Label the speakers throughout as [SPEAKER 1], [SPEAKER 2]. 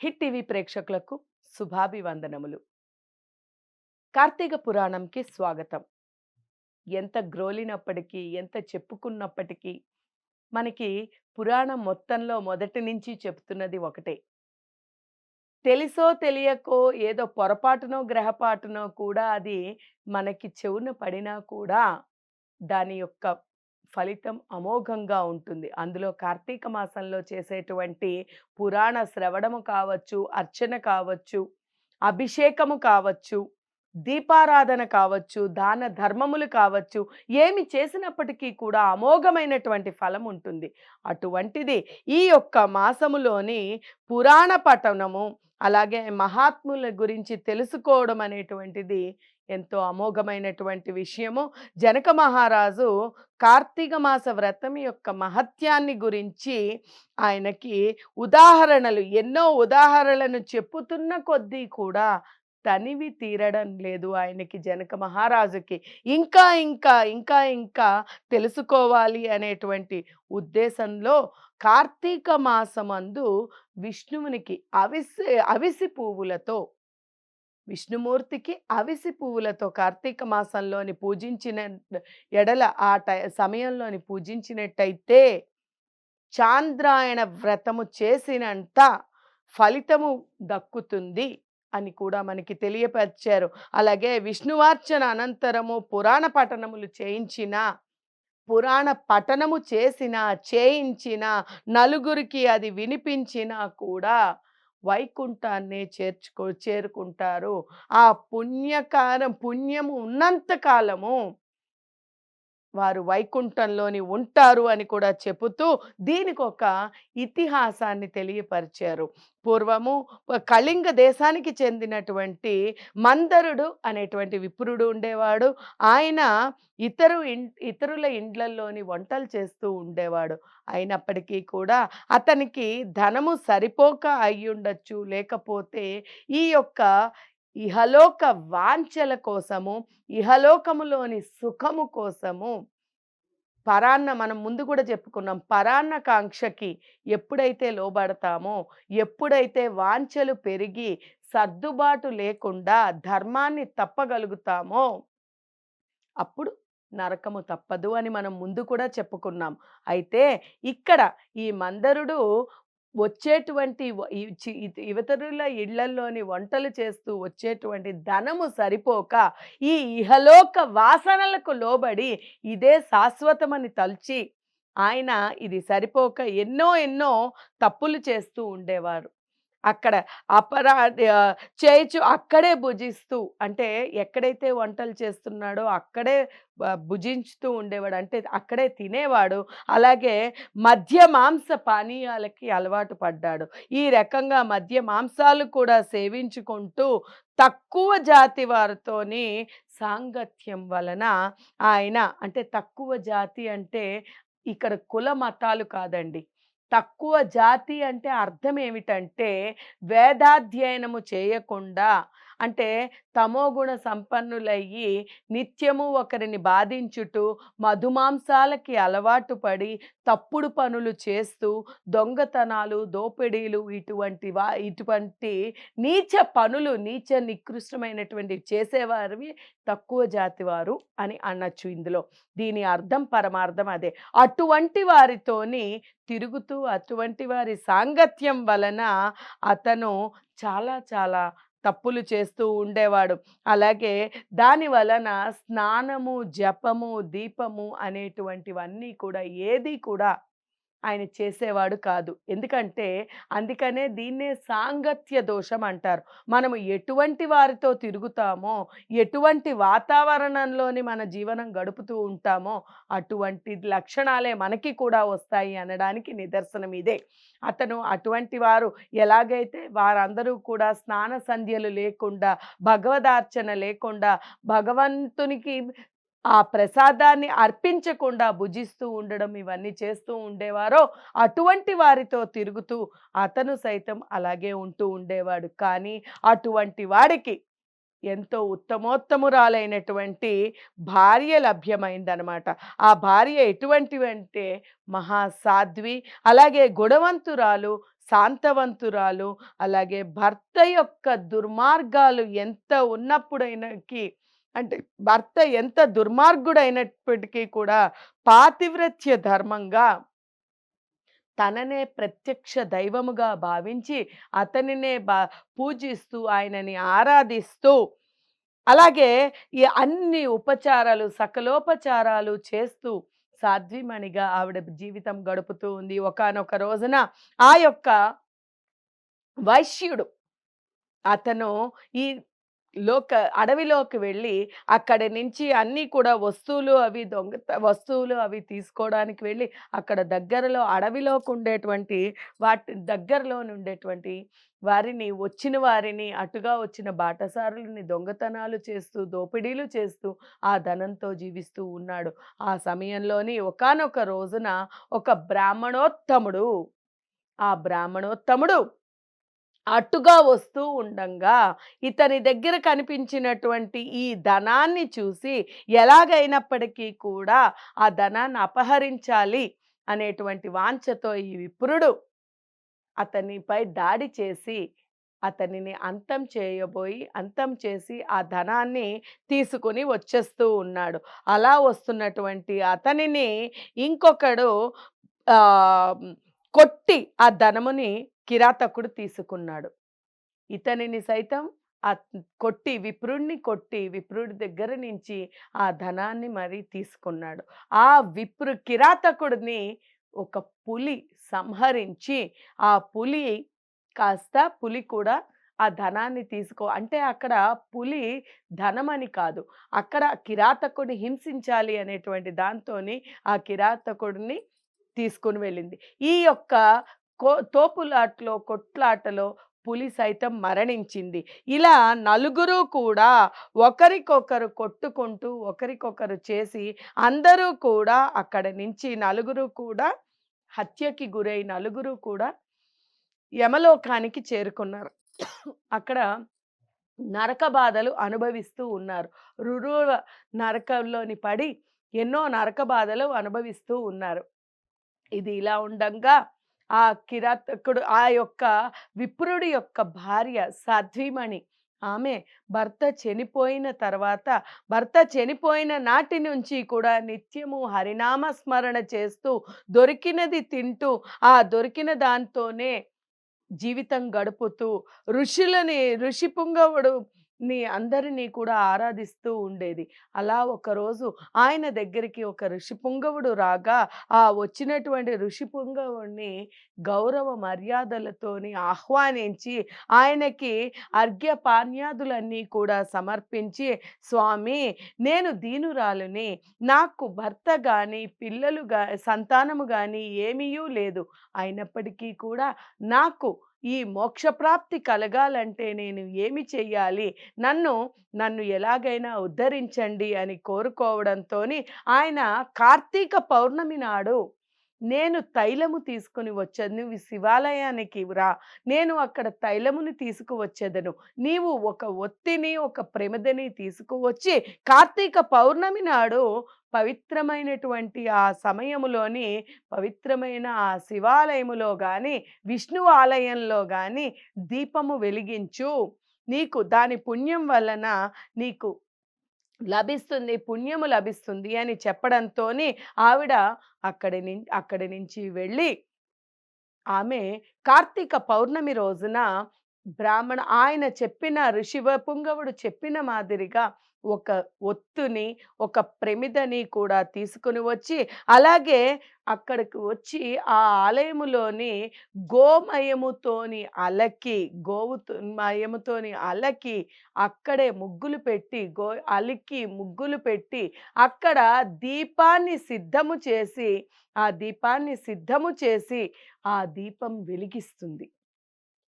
[SPEAKER 1] Hit TV ప్రేక్షకులకు శుభాభివందనములు. కార్తీక పురాణంకి స్వాగతం. ఎంత గ్రోలినప్పటికీ, ఎంత చెప్పుకున్నప్పటికీ, మనకి పురాణం మొత్తంలో మొదటి నుంచి చెప్తున్నది ఒకటే. తెలిసో తెలియకో ఏదో పొరపాటునో, గ్రహపాటునో కూడా అది మనకి చెవున పడినా కూడా దాని యొక్క ఫలితం అమోఘంగా ఉంటుంది. అందులో కార్తీక మాసంలో చేసేటువంటి పురాణ శ్రవణము కావచ్చు, అర్చన కావచ్చు, అభిషేకము కావచ్చు, దీపారాధన కావచ్చు, దాన ధర్మములు కావచ్చు, ఏమి చేసినప్పటికీ కూడా అమోఘమైనటువంటి ఫలం ఉంటుంది. అటువంటిది ఈ యొక్క మాసములోని పురాణ పఠనము, అలాగే మహాత్ముల గురించి తెలుసుకోవడం అనేటువంటిది ఎంతో అమోఘమైనటువంటి విషయము. జనక మహారాజు కార్తీక మాస వ్రతం యొక్క మహత్యాన్ని గురించి ఆయనకి ఉదాహరణలు ఎన్నో ఉదాహరణలను చెప్పుతున్న కొద్దీ కూడా తనివి తీరడం లేదు ఆయనకి, జనక మహారాజుకి. ఇంకా ఇంకా ఇంకా ఇంకా తెలుసుకోవాలి అనేటువంటి ఉద్దేశంలో కార్తీక మాసమందు విష్ణువునికి అవిసి పువ్వులతో, విష్ణుమూర్తికి అవిసి పువ్వులతో కార్తీక మాసంలోని పూజించిన ఎడల ఆ సమయంలోని పూజించినట్టయితే చాంద్రాయణ వ్రతము చేసినంత ఫలితము దక్కుతుంది అని కూడా మనకి తెలియపరిచారు. అలాగే విష్ణువార్చన అనంతరము పురాణ పఠనము చేయించిన నలుగురికి అది వినిపించినా కూడా వైకుంఠాన్నే చేరుకుంటారు. ఆ పుణ్యము ఉన్నంత కాలము వారు వైకుంఠంలోని ఉంటారు అని కూడా చెబుతూ దీనికొక ఇతిహాసాన్ని తెలియపరిచారు. పూర్వము కళింగ దేశానికి చెందినటువంటి మందరుడు అనేటువంటి విప్రుడు ఉండేవాడు. ఆయన ఇతరుల ఇండ్లల్లోని వంటలు చేస్తూ ఉండేవాడు. అయినప్పటికీ కూడా అతనికి ధనము సరిపోక అయ్యుండొచ్చు, లేకపోతే ఈ యొక్క ఇహలోక వాంఛల కోసము, ఇహలోకములోని సుఖము కోసము మనం ముందు కూడా చెప్పుకున్నాం. పరాన్న కాంక్షకి ఎప్పుడైతే లోబడతామో, ఎప్పుడైతే వాంఛలు పెరిగి సర్దుబాటు లేకుండా ధర్మాన్ని తప్పగలుగుతామో అప్పుడు నరకము తప్పదు అని మనం ముందు కూడా చెప్పుకున్నాం. అయితే ఇక్కడ ఈ మందరుడు వచ్చేటువంటి ఇవతరుల ఇళ్లల్లోని వంటలు చేస్తూ వచ్చేటువంటి ధనము సరిపోక ఈ ఇహలోక వాసనలకు లోబడి ఇదే శాశ్వతమని తలచి ఆయన ఇది సరిపోక ఎన్నో ఎన్నో తప్పులు చేస్తూ ఉండేవారు. అక్కడ చేయొచ్చు అక్కడే భుజిస్తూ, అంటే ఎక్కడైతే వంటలు చేస్తున్నాడో అక్కడే భుజించుతూ ఉండేవాడు. అంటే అక్కడే తినేవాడు. అలాగే మద్య మాంస పానీయాలకి అలవాటు పడ్డాడు. ఈ రకంగా మద్య మాంసాలు కూడా సేవించుకుంటూ తక్కువ జాతి వారితోని సాంగత్యం వలన ఆయన, అంటే తక్కువ జాతి అంటే ఇక్కడ కుల మతాలు కాదండి. తక్కువ జాతి అంటే అర్థం ఏమిటంటే వేదాధ్యయనము చేయకుండా, అంటే తమోగుణ సంపన్నులయ్యి నిత్యము ఒకరిని బాధించుటూ మధుమాంసాలకి అలవాటు పడి తప్పుడు పనులు చేస్తూ దొంగతనాలు, దోపిడీలు ఇటువంటి నీచ పనులు, నికృష్టమైనటువంటి చేసేవారివి తక్కువ జాతి వారు అని అనొచ్చు ఇందులో. దీని అర్థం పరమార్థం అదే. అటువంటి వారితోని తిరుగుతూ అటువంటి వారి సాంగత్యం వలన అతను చాలా చాలా తప్పులు చేస్తూ ఉండేవాడు. అలాగే దాని వలన స్నానము, జపము, దీపము అనేటువంటివన్నీ కూడా ఏది కూడా ఆయన చేసేవాడు కాదు. ఎందుకంటే అందుకనే దీన్నే సాంగత్య దోషం అంటారు. మనము ఎటువంటి వారితో తిరుగుతామో, ఎటువంటి వాతావరణంలోని మన జీవనం గడుపుతూ ఉంటామో అటువంటి లక్షణాలే మనకి కూడా వస్తాయి అనడానికి నిదర్శనం ఇదే. అతను అటువంటి వారు ఎలాగైతే వారందరూ కూడా స్నాన సంధ్యలు లేకుండా, భగవదార్చన లేకుండా, భగవంతునికి ఆ ప్రసాదాన్ని అర్పించకుండా భుజిస్తూ ఉండడం ఇవన్నీ చేస్తూ ఉండేవారో అటువంటి వారితో తిరుగుతూ అతను సైతం అలాగే ఉంటూ ఉండేవాడు. కానీ అటువంటి వాడికి ఎంతో ఉత్తమోత్తమురాలైనటువంటి భార్య లభ్యమైందనమాట. ఆ భార్య ఎటువంటివంటే మహాసాధ్వి, అలాగే గుణవంతురాలు, శాంతవంతురాలు. అలాగే భర్త యొక్క దుర్మార్గాలు ఎంత ఉన్నప్పుడైనకి అంటే భర్త ఎంత దుర్మార్గుడైనప్పటికీ కూడా పాతివ్రత్య ధర్మంగా తననే ప్రత్యక్ష దైవముగా భావించి అతనినే పూజిస్తూ ఆయనని ఆరాధిస్తూ అలాగే ఈ అన్ని ఉపచారాలు సకలోపచారాలు చేస్తూ సాధ్విమణిగా ఆవిడ జీవితం గడుపుతూ ఉంది. ఒకానొక రోజున ఆ యొక్క వైశ్యుడు అతను ఈ అడవిలోకి వెళ్ళి అక్కడి నుంచి అన్నీ కూడా వస్తువులు అవి తీసుకోవడానికి వెళ్ళి అక్కడ దగ్గరలో అడవిలోకి ఉండేటువంటి వాటి దగ్గరలోనుండేటువంటి వచ్చిన వారిని అటుగా వచ్చిన బాటసారులని దొంగతనాలు చేస్తూ, దోపిడీలు చేస్తూ ఆ ధనంతో జీవిస్తూ ఉన్నాడు. ఆ సమయంలోని ఒకానొక రోజున ఒక బ్రాహ్మణోత్తముడు ఆ బ్రాహ్మణోత్తముడు అటుగా వస్తూ ఉండంగా ఇతని దగ్గర కనిపించినటువంటి ఈ ధనాన్ని చూసి ఎలాగైనప్పటికీ కూడా ఆ ధనాన్ని అపహరించాలి అనేటువంటి వాంఛతో ఈ విప్రుడు అతనిపై దాడి చేసి అతనిని అంతం చేసి ఆ ధనాన్ని తీసుకొని వచ్చేస్తూ ఉన్నాడు. అలా వస్తున్నటువంటి అతనిని ఇంకొకడు ఆహ్, కొట్టి ఆ ధనముని కిరాతకుడు తీసుకున్నాడు. ఇతనిని సైతం కొట్టి విప్రుడి దగ్గర నుంచి ఆ ధనాన్ని మరి తీసుకున్నాడు. ఆ కిరాతకుడిని ఒక పులి సంహరించి, ఆ పులి కూడా ఆ ధనాన్ని అంటే అక్కడ పులి ధనమని కాదు. అక్కడ కిరాతకుడిని హింసించాలి అనేటువంటి దాంతోని ఆ కిరాతకుడిని తీసుకొని వెళ్ళింది. ఈ యొక్క కొట్లాటలో పులి సైతం మరణించింది. ఇలా నలుగురు కూడా ఒకరికొకరు కొట్టుకుంటూ, ఒకరికొకరు చేసి అందరూ కూడా అక్కడి నుంచి నలుగురు కూడా హత్యకి గురై నలుగురు కూడా యమలోకానికి చేరుకున్నారు. అక్కడ నరక బాధలు అనుభవిస్తూ ఉన్నారు. రురువ నరకంలోని పడి ఎన్నో నరక బాధలు అనుభవిస్తూ ఉన్నారు. ఇది ఇలా ఉండంగా ఆ కిరాతకుడు ఆ యొక్క విప్రుడి యొక్క భార్య సాధ్వీమణి ఆమె భర్త చనిపోయిన నాటి నుంచి కూడా నిత్యము హరినామ స్మరణ చేస్తూ దొరికినది తింటూ ఆ దొరికిన దాంతోనే జీవితం గడుపుతూ ఋషి పుంగవుడు అందరినీ కూడా ఆరాధిస్తూ ఉండేది. అలా ఒకరోజు ఆయన దగ్గరికి ఒక ఋషి పుంగవుడు రాగా ఆ వచ్చినటువంటి ఋషి పుంగవుడిని గౌరవ మర్యాదలతోని ఆహ్వానించి ఆయనకి అర్ఘ్యపానీయాదులన్నీ కూడా సమర్పించి, స్వామి నేను దీనురాలిని, నాకు భర్త గాని సంతానము గాని ఏమీయూ లేదు. అయినప్పటికీ కూడా నాకు ఈ మోక్షప్రాప్తి కలగాలంటే నేను ఏమి చెయ్యాలి? నన్ను ఎలాగైనా ఉద్ధరించండి అని కోరుకోవడంతోని ఆయన కార్తీక పౌర్ణమి నాడు నేను తైలము తీసుకొని వచ్చేది. నువ్వు శివాలయానికి రా. నేను అక్కడ తైలముని తీసుకువచ్చేదను. నీవు ఒక ఒత్తిని, ఒక ప్రమిదని తీసుకువచ్చి కార్తీక పౌర్ణమి నాడు పవిత్రమైనటువంటి ఆ సమయములోని పవిత్రమైన ఆ శివాలయములో గాని, విష్ణు ఆలయంలో గాని దీపము వెలిగించు. నీకు దాని పుణ్యం వలన నీకు పుణ్యము లభిస్తుంది అని చెప్పడంతోని ఆవిడ అక్కడి నుంచి వెళ్ళి ఆమె కార్తీక పౌర్ణమి రోజున ఆయన చెప్పిన పుంగవుడు చెప్పిన మాదిరిగా ఒక ఒత్తుని, ఒక ప్రమిదని కూడా తీసుకొని వచ్చి, అలాగే అక్కడికి వచ్చి ఆ ఆలయములోని గోమయముతోని అలకి, మయముతోని అలకి, అక్కడే ముగ్గులు పెట్టి, అలికి ముగ్గులు పెట్టి, అక్కడ దీపాన్ని సిద్ధము చేసి, ఆ దీపం వెలిగిస్తుంది.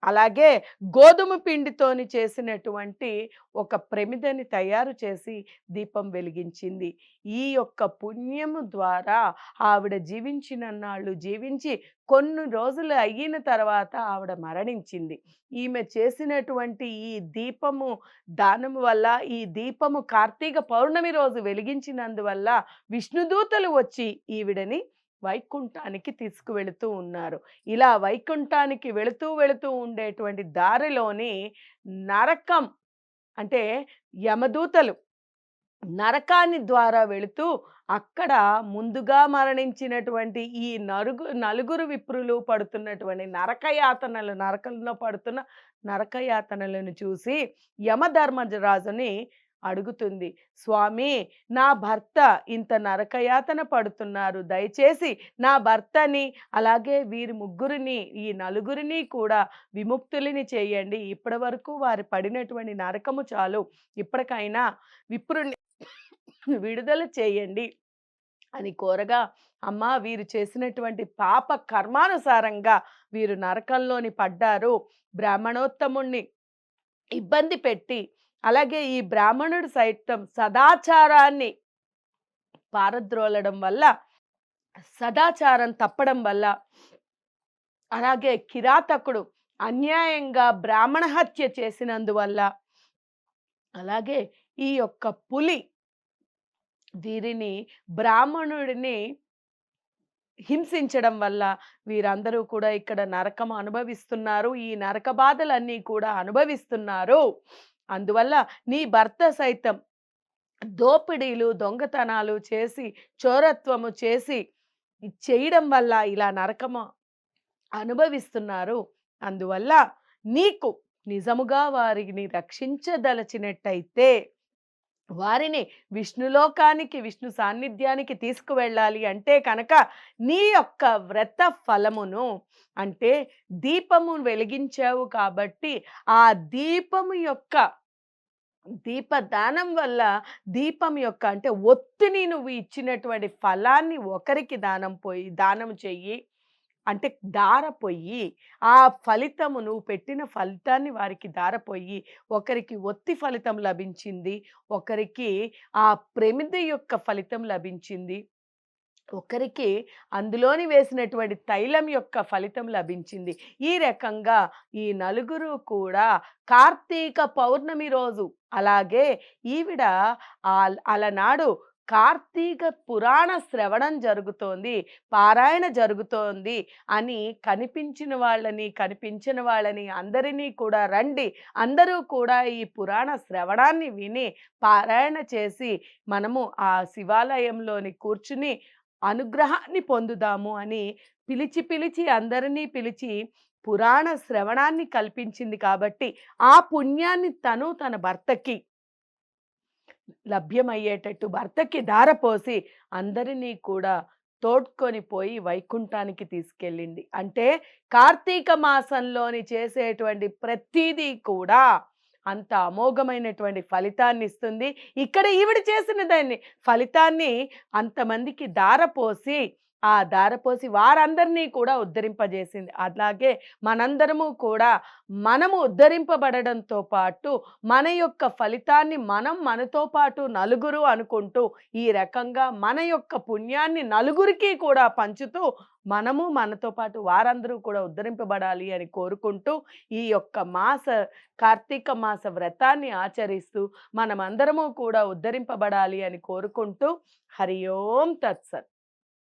[SPEAKER 1] అలాగే గోధుమ పిండితోని చేసినటువంటి ఒక ప్రమిదని తయారు చేసి దీపం వెలిగించింది. ఈ యొక్క పుణ్యము ద్వారా ఆవిడ జీవించినన్నాళ్ళు జీవించి కొన్ని రోజులు అయిన తర్వాత ఆవిడ మరణించింది. ఈమె చేసినటువంటి ఈ దానము వల్ల, ఈ దీపము కార్తీక పౌర్ణమి రోజు వెలిగించినందువల్ల విష్ణుదూతలు వచ్చి ఈవిడని వైకుంఠానికి తీసుకువెళుతూ ఉన్నారు. ఇలా వైకుంఠానికి వెళుతూ ఉండేటువంటి దారిలోని నరకం అంటే యమదూతలు నరకాన్ని ద్వారా వెళుతూ అక్కడ ముందుగా మరణించినటువంటి ఈ నలుగురు విప్రులు పడుతున్నటువంటి నరకంలో పడుతున్న నరకయాతనలను చూసి యమధర్మరాజుని అడుగుతుంది. స్వామి, నా భర్త ఇంత నరకయాతన పడుతున్నారు. దయచేసి నా భర్తని అలాగే వీరి ముగ్గురిని ఈ నలుగురిని కూడా విముక్తులని చేయండి. ఇప్పటి వరకు వారు పడినటువంటి నరకము చాలు. ఇప్పటికైనా విప్రుని విడుదల చేయండి అని కోరగా, అమ్మా, వీరు చేసినటువంటి పాప కర్మానుసారంగా వీరు నరకంలోని పడ్డారు. బ్రాహ్మణోత్తముణ్ణి ఇబ్బంది పెట్టి అలాగే ఈ బ్రాహ్మణుడు సైతం సదాచారాన్ని పారద్రోలడం వల్ల, సదాచారం తప్పడం వల్ల, అలాగే కిరాతకుడు అన్యాయంగా బ్రాహ్మణ హత్య చేసినందువల్ల, అలాగే ఈ యొక్క పులి వీరిని బ్రాహ్మణుడిని హింసించడం వల్ల వీరందరూ కూడా ఇక్కడ నరకం అనుభవిస్తున్నారు. ఈ నరక బాధలన్నీ కూడా అనుభవిస్తున్నారు. అందువల్ల నీ భర్త సైతం దోపిడీలు, దొంగతనాలు చేసి, చోరత్వము చేసి చేయడం వల్ల ఇలా నరకము అనుభవిస్తున్నారు. అందువల్ల నీకు నిజముగా వారిని రక్షించదలచినట్టయితే వారిని విష్ణులోకానికి, విష్ణు సాన్నిధ్యానికి తీసుకువెళ్ళాలి అంటే కనుక నీ యొక్క వ్రత ఫలమును అంటే దీపము వెలిగించావు కాబట్టి ఆ దీపము యొక్క దీపదానం వల్ల దీపం యొక్క అంటే ఒత్తిని నువ్వు ఇచ్చినటువంటి ఫలాన్ని ఒకరికి దానం చెయ్యి. అంటే దారపోయి ఆ ఫలితము నువ్వు పెట్టిన ఫలితాన్ని వారికి దారపోయి ఒకరికి ఒత్తి ఫలితం లభించింది, ఒకరికి ఆ ప్రమిద యొక్క ఫలితం లభించింది, ఒకరికి అందులోని వేసినటువంటి తైలం యొక్క ఫలితం లభించింది. ఈ రకంగా ఈ నలుగురు కూడా కార్తీక పౌర్ణమి రోజు అలాగే ఈవిడ అలనాడు కార్తీక పురాణ శ్రవణం జరుగుతోంది, పారాయణ జరుగుతోంది అని కనిపించిన వాళ్ళని అందరినీ కూడా రండి, అందరూ కూడా ఈ పురాణ శ్రవణాన్ని విని పారాయణ చేసి మనము ఆ శివాలయంలోని కూర్చుని అనుగ్రహాన్ని పొందుదాము అని పిలిచి అందరినీ పిలిచి పురాణ శ్రవణాన్ని కల్పించింది కాబట్టి ఆ పుణ్యాన్ని తన భర్తకి లభ్యమయ్యేటట్టు భర్తకి ధారపోసి అందరినీ కూడా తోడ్కొని పోయి వైకుంఠానికి తీసుకెళ్ళింది. అంటే కార్తీక మాసంలోని చేసేటువంటి ప్రతిదీ కూడా అంత అమోఘమైనటువంటి ఫలితాన్ని ఇస్తుంది. ఇక్కడ ఈవిడ చేసిన దాన్ని ఫలితాన్ని అంతమందికి ధారపోసి ఆ ధారపోసి వారందరినీ కూడా ఉద్ధరింపజేసింది. అలాగే మనందరము కూడా మనము ఉద్ధరింపబడడంతో పాటు మన యొక్క ఫలితాన్ని మనతో పాటు నలుగురు అనుకుంటూ ఈ రకంగా మన యొక్క పుణ్యాన్ని నలుగురికి కూడా పంచుతూ మనము మనతో పాటు వారందరూ కూడా ఉద్ధరింపబడాలి అని కోరుకుంటూ ఈ యొక్క కార్తీక మాస వ్రతాన్ని ఆచరిస్తూ మనమందరము కూడా ఉద్ధరింపబడాలి అని కోరుకుంటూ హరి ఓం తత్సత్.